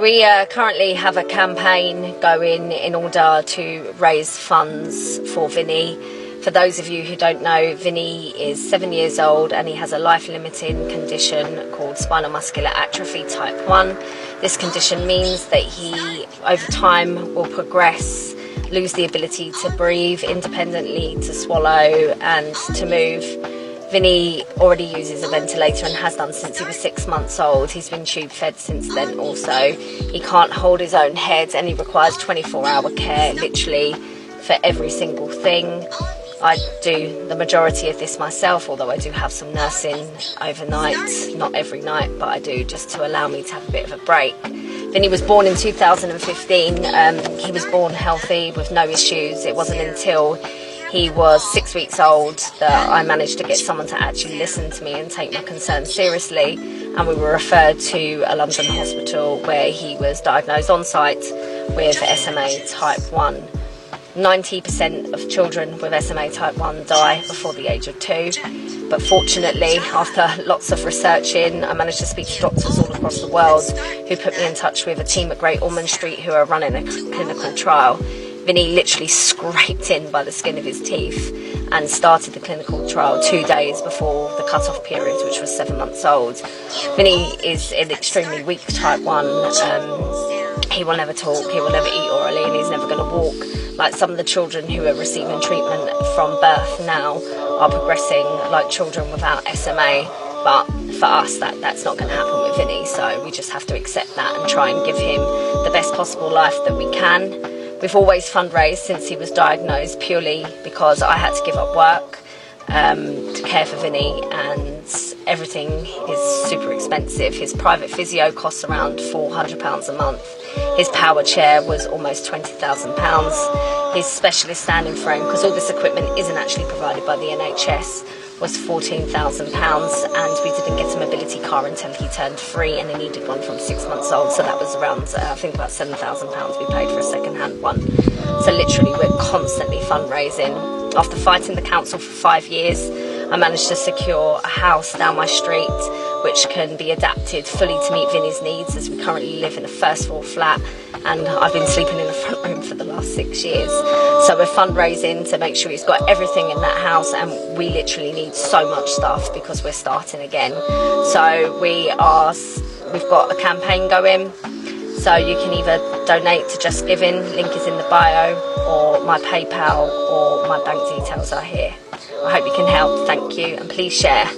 We currently have a campaign going in order to raise funds for Vinnie. For those of you who don't know, Vinnie is 7 years old and he has a life-limiting condition called spinal muscular atrophy type 1. This condition means that he, over time, will progress, lose the ability to breathe independently, to swallow and to move. Vinnie already uses a ventilator and has done since he was 6 months old. He's been tube fed since then also. He can't hold his own head and he requires 24-hour care, literally, for every single thing. I do the majority of this myself, although I do have some nursing overnight, not every night, but I do just to allow me to have a bit of a break. Vinnie was born in 2015. He was born healthy with no issues. It wasn't until he was 6 weeks old that I managed to get someone to actually listen to me and take my concerns seriously, and we were referred to a London hospital where he was diagnosed on site with SMA type 1. 90% of children with SMA type 1 die before the age of 2, but fortunately, after lots of researching, I managed to speak to doctors all across the world who put me in touch with a team at Great Ormond Street who are running a clinical trial. Vinnie literally scraped in by the skin of his teeth and started the clinical trial 2 days before the cut-off period, which was 7 months old. Vinnie is an extremely weak type 1. He will never talk, he will never eat orally, and he's never going to walk. Like some of the children who are receiving treatment from birth now are progressing like children without SMA. But for us, that's not going to happen with Vinnie, so we just have to accept that and try and give him the best possible life that we can. We've always fundraised since he was diagnosed, purely because I had to give up work to care for Vinnie, and everything is super expensive. His private physio costs around £400 a month. His power chair was almost £20,000. His specialist standing frame, because all this equipment isn't actually provided by the NHS, was £14,000, and we didn't get a mobility car until he turned 3, and he needed one from 6 months old, so that was around I think about £7,000 we paid for a second-hand one. So literally we're constantly fundraising. After fighting the council for 5 years, I managed to secure a house down my street which can be adapted fully to meet Vinnie's needs, as we currently live in a first floor flat and I've been sleeping in the front room for the last 6 years. So we're fundraising to make sure he's got everything in that house, and we literally need so much stuff because we're starting again. So we've got a campaign going, so you can either donate to Just Giving, link is in the bio, or my PayPal or my bank details are here. I hope you can help, thank you, and please share.